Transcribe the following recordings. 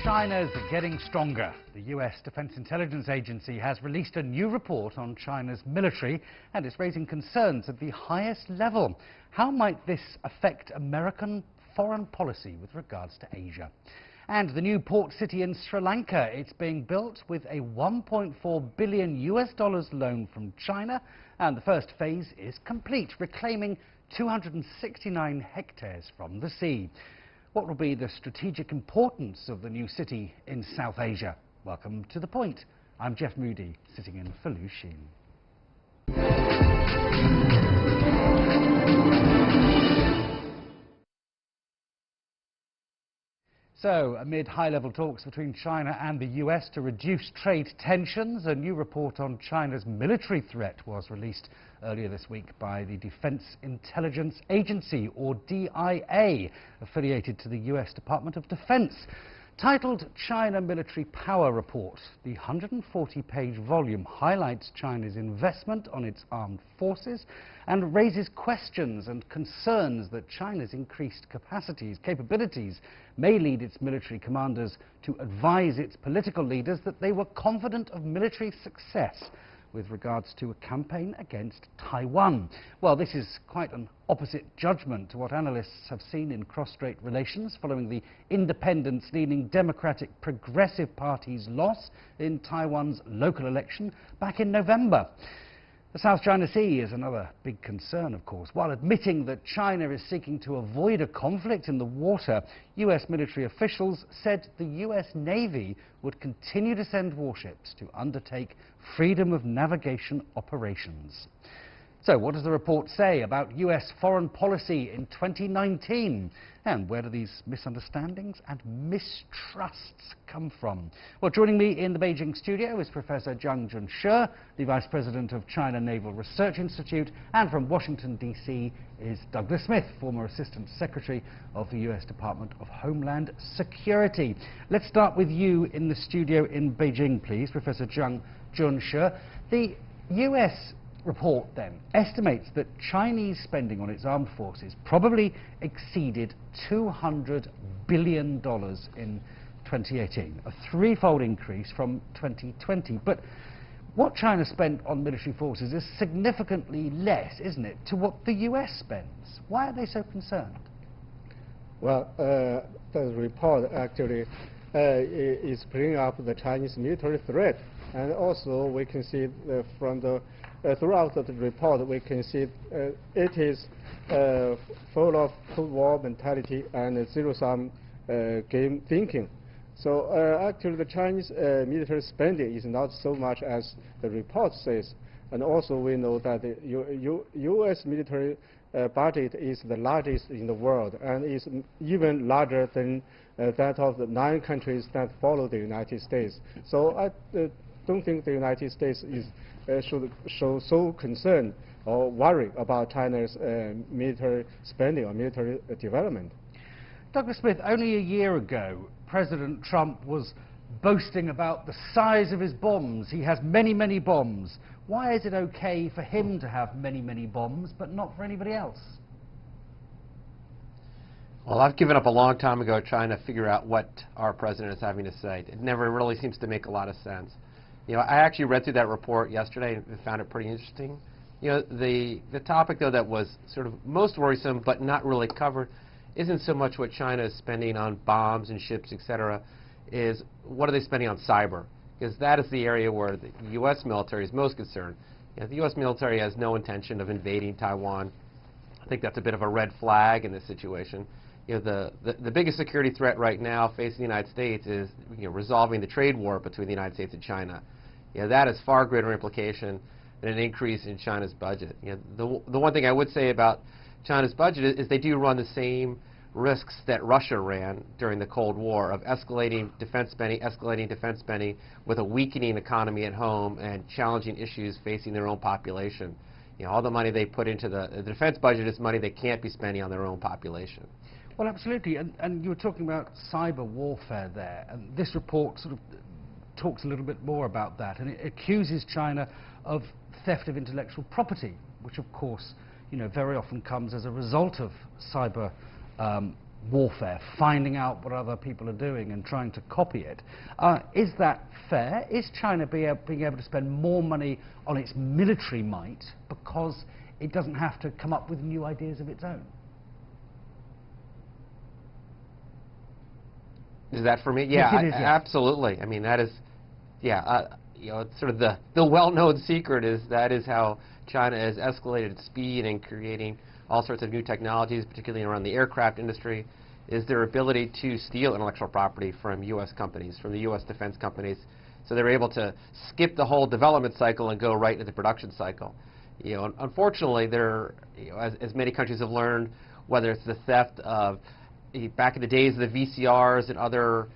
China's getting stronger. The US Defense Intelligence Agency has released a new report on China's military, and it's raising concerns at the highest level. How might this affect American foreign policy with regards to Asia? And the new port city in Sri Lanka, it's being built with a $1.4 billion loan from China, and the first phase is complete, reclaiming 269 hectares from the sea. What will be the strategic importance of the new city in South Asia? Welcome to The Point. I'm Jeff Moody, sitting in for Lu Xin. So, amid high-level talks between China and the US to reduce trade tensions, a new report on China's military threat was released earlier this week by the Defense Intelligence Agency, or DIA, affiliated to the US Department of Defense. Titled China Military Power Report, the 140-page volume highlights China's investment on its armed forces and raises questions and concerns that China's increased capabilities may lead its military commanders to advise its political leaders that they were confident of military success with regards to a campaign against Taiwan. Well, this is quite an opposite judgment to what analysts have seen in cross-strait relations following the independence-leaning Democratic Progressive Party's loss in Taiwan's local election back in November. The South China Sea is another big concern, of course. While admitting that China is seeking to avoid a conflict in the water, US military officials said the US Navy would continue to send warships to undertake freedom of navigation operations. So what does the report say about US foreign policy in 2019? And where do these misunderstandings and mistrusts come from? Well, joining me in the Beijing studio is Professor Zhang Junshi, the Vice President of China Naval Research Institute, and from Washington, D.C. is Douglas Smith, former Assistant Secretary of the US Department of Homeland Security. Let's start with you in the studio in Beijing, please, Professor Zhang Junshi. The US report then estimates that Chinese spending on its armed forces probably exceeded $200 billion in 2018, a threefold increase from 2020. But what China spent on military forces is significantly less, isn't it, to what the US spends? Why are they so concerned? Well, the report actually is bringing up the Chinese military threat, and also we can see from the throughout the report, we can see it is full of Cold War mentality and zero-sum game thinking. So actually, the Chinese military spending is not so much as the report says. And also, we know that the U.S. military budget is the largest in the world and is even larger than that of the 9 countries that follow the United States. So I don't think the United States should show so concern or worry about China's military spending or military development. Douglas Smith, only a year ago, President Trump was boasting about the size of his bombs. He has many, many bombs. Why is it okay for him to have many, many bombs, but not for anybody else? Well, I've given up a long time ago trying to figure out what our president is having to say. It never really seems to make a lot of sense. You know, I actually read through that report yesterday and found it pretty interesting. You know, the topic, though, that was sort of most worrisome but not really covered isn't so much what China is spending on bombs and ships, etc., is what are they spending on cyber? Because that is the area where the U.S. military is most concerned. You know, the U.S. military has no intention of invading Taiwan. I think that's a bit of a red flag in this situation. You know, the biggest security threat right now facing the United States is, you know, resolving the trade war between the United States and China. You know, that has far greater implication than an increase in China's budget. You know, the one thing I would say about China's budget is they do run the same risks that Russia ran during the Cold War of escalating defense spending with a weakening economy at home and challenging issues facing their own population. You know, all the money they put into the defense budget is money they can't be spending on their own population. Well, absolutely, and you were talking about cyber warfare there, and this report sort of talks a little bit more about that, and it accuses China of theft of intellectual property, which of course, you know, very often comes as a result of cyber warfare, finding out what other people are doing and trying to copy it. Is that fair? Is China being able to spend more money on its military might because it doesn't have to come up with new ideas of its own? Is that for me? Yeah, Yes, it is, yes. absolutely. I mean, that is, yeah, you know, it's sort of the well-known secret is that is how China has escalated its speed in creating all sorts of new technologies, particularly around the aircraft industry, is their ability to steal intellectual property from U.S. companies, from the U.S. defense companies. So they're able to skip the whole development cycle and go right into the production cycle. You know, unfortunately, you know, as many countries have learned, whether it's the theft of back in the days of the VCRs and other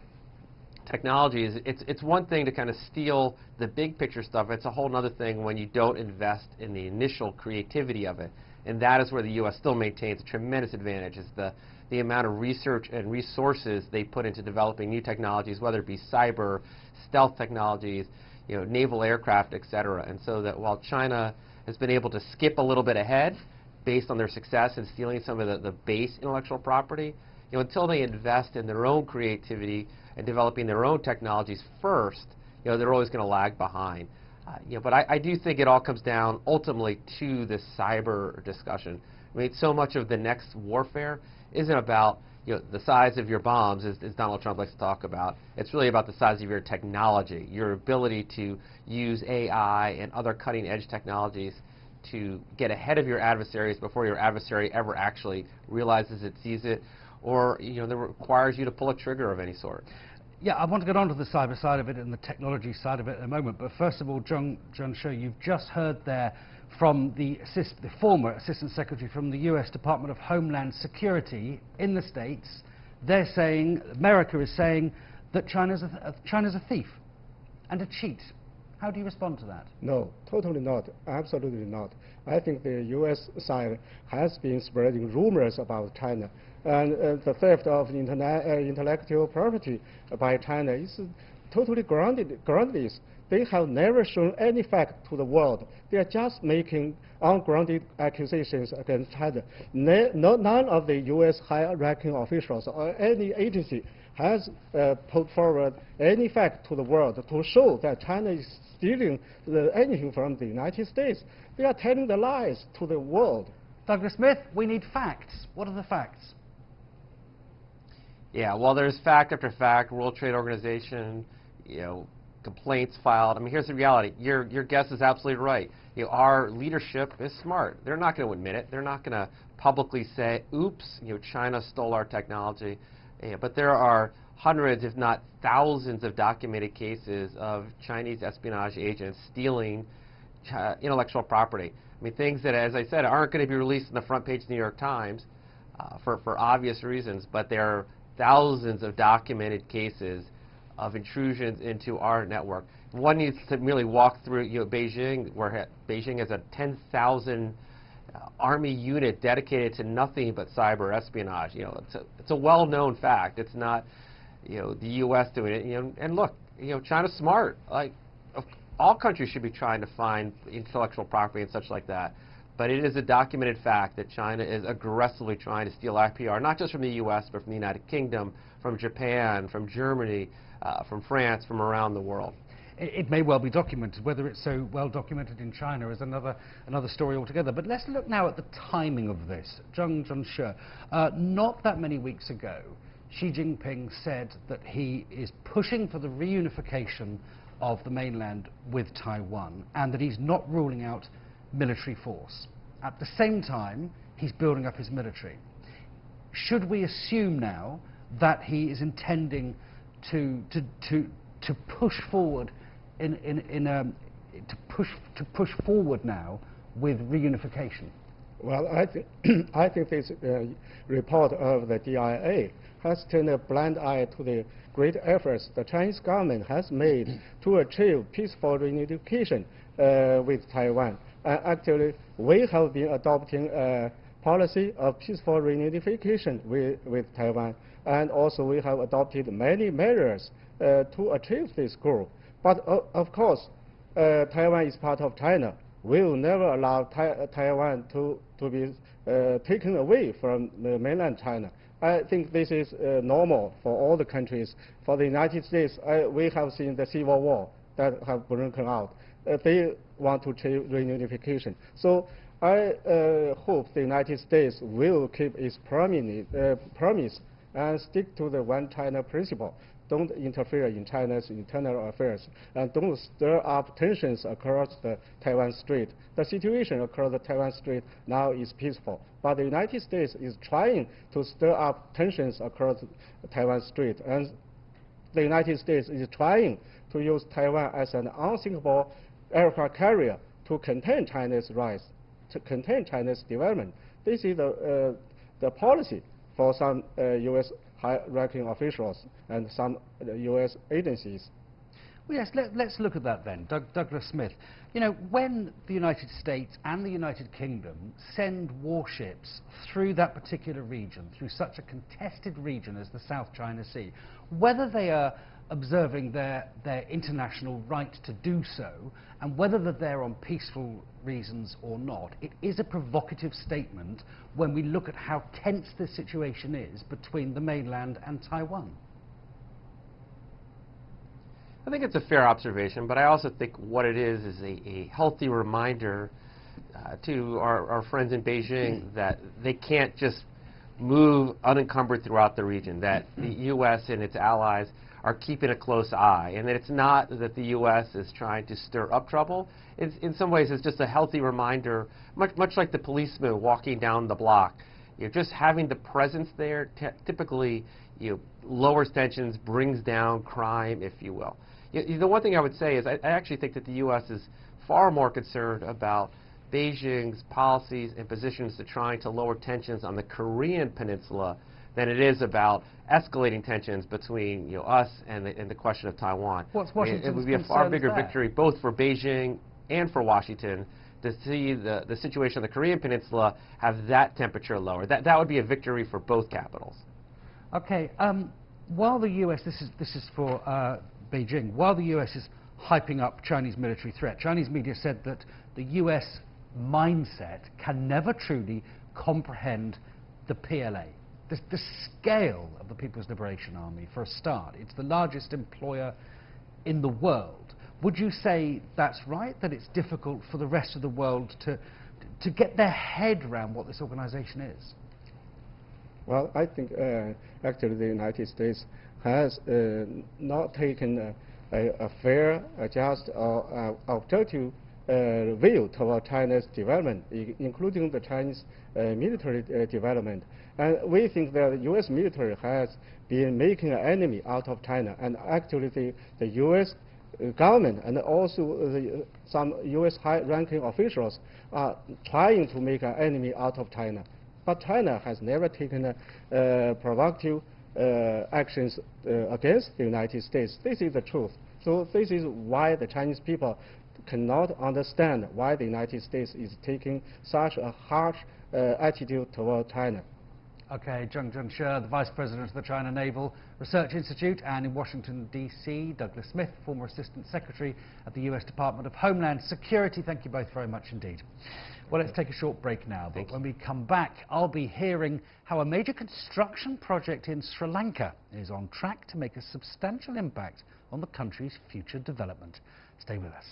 technologies, it's one thing to kind of steal the big picture stuff. It's a whole other thing when you don't invest in the initial creativity of it. And that is where the U.S. still maintains a tremendous advantage, is the amount of research and resources they put into developing new technologies, whether it be cyber, stealth technologies, you know, naval aircraft, et cetera. And so that while China has been able to skip a little bit ahead based on their success in stealing some of the base intellectual property, you know, until they invest in their own creativity and developing their own technologies first, you know, they're always going to lag behind. You know, but I do think it all comes down ultimately to this cyber discussion. I mean, so much of the next warfare isn't about, you know, the size of your bombs, as Donald Trump likes to talk about. It's really about the size of your technology, your ability to use AI and other cutting-edge technologies to get ahead of your adversaries before your adversary ever actually realizes it, sees it, or, you know, that requires you to pull a trigger of any sort. Yeah, I want to get on to the cyber side of it and the technology side of it in a moment. But first of all, John Shu, you've just heard there from the former Assistant Secretary from the US Department of Homeland Security in the States. They're saying, America is saying, that China's a thief and a cheat. How do you respond to that? No, totally not. Absolutely not. I think the U.S. side has been spreading rumors about China. And the theft of intellectual property by China is totally groundless. They have never shown any fact to the world. They are just making ungrounded accusations against China. None of the U.S. high-ranking officials or any agency has put forward any fact to the world to show that China is stealing anything from the United States. They are telling the lies to the world. Douglas Smith, we need facts. What are the facts? Yeah, well, there's fact after fact, World Trade Organization, you know, complaints filed. I mean, here's the reality. Your guess is absolutely right. You know, our leadership is smart. They're not going to admit it. They're not going to publicly say, oops, you know, China stole our technology. Yeah, but there are hundreds, if not thousands, of documented cases of Chinese espionage agents stealing intellectual property. I mean, things that, as I said, aren't going to be released in the front page of the New York Times for obvious reasons, but there are thousands of documented cases of intrusions into our network. One needs to merely walk through, you know, Beijing, where Beijing has a 10,000 army unit dedicated to nothing but cyber espionage. You know, it's a well-known fact. It's not, you know, the U.S. doing it. You know, and look, you know, China's smart. Like, all countries should be trying to find intellectual property and such like that. But it is a documented fact that China is aggressively trying to steal IPR, not just from the U.S., but from the United Kingdom, from Japan, from Germany, from France, from around the world. It may well be documented. Whether it's so well documented in China is another story altogether. But let's look now at the timing of this. John Shu, not that many weeks ago, Xi Jinping said that he is pushing for the reunification of the mainland with Taiwan, and that he's not ruling out military force. At the same time, he's building up his military. Should we assume now that he is intending to push forward to push forward now with reunification? Well, I think this report of the DIA has turned a blind eye to the great efforts the Chinese government has made to achieve peaceful reunification with Taiwan. Actually, we have been adopting a policy of peaceful reunification with Taiwan, and also we have adopted many measures to achieve this goal. But of course, Taiwan is part of China. We will never allow Taiwan to be taken away from the mainland China. I think this is normal for all the countries. For the United States, we have seen the civil war that have broken out. They want to achieve reunification. So I hope the United States will keep its promise and stick to the one China principle. Don't interfere in China's internal affairs, and don't stir up tensions across the Taiwan Strait. The situation across the Taiwan Strait now is peaceful, but the United States is trying to stir up tensions across the Taiwan Strait, and the United States is trying to use Taiwan as an unsinkable aircraft carrier to contain China's rise, to contain China's development. This is the policy for some U.S. high-ranking officials and some U.S. agencies. Well, yes, let's look at that then. Douglas Smith, you know, when the United States and the United Kingdom send warships through that particular region, through such a contested region as the South China Sea, whether they are observing their international right to do so, and whether that they're on peaceful reasons or not, it is a provocative statement when we look at how tense the situation is between the mainland and Taiwan. I think it's a fair observation, but I also think what it is a healthy reminder to our friends in Beijing that they can't just move unencumbered throughout the region, that the U.S. and its allies are keeping a close eye, and that it's not that the U.S. is trying to stir up trouble. In some ways, it's just a healthy reminder, much like the policeman walking down the block. You know, just having the presence there typically lowers tensions, brings down crime, if you will. The one thing I would say is I actually think that the U.S. is far more concerned about Beijing's policies and positions to trying to lower tensions on the Korean peninsula than it is about escalating tensions between us and the question of Taiwan. What's Washington's it would be a far bigger there? victory both for Beijing and for Washington to see the situation on the Korean peninsula have that temperature lower. That would be a victory for both capitals. Okay. While the U.S. this is for Beijing. While the U.S. is hyping up Chinese military threat, Chinese media said that the U.S. mindset can never truly comprehend the PLA. The scale of the People's Liberation Army, for a start. It's the largest employer in the world. Would you say that's right, that it's difficult for the rest of the world to get their head around what this organization is? Well, I think actually the United States has not taken a fair, just, or objective view toward China's development, including the Chinese military development. And we think that the U.S. military has been making an enemy out of China, and actually the U.S. government and also some U.S. high-ranking officials are trying to make an enemy out of China. But China has never taken provocative actions against the United States. This is the truth. So this is why the Chinese people cannot understand why the United States is taking such a harsh attitude toward China. Okay, Zheng Zhengshi, the Vice President of the China Naval Research Institute, and in Washington, D.C., Douglas Smith, former Assistant Secretary at the U.S. Department of Homeland Security. Thank you both very much indeed. Well, let's take a short break now, but when we come back, I'll be hearing how a major construction project in Sri Lanka is on track to make a substantial impact on the country's future development. Stay with us.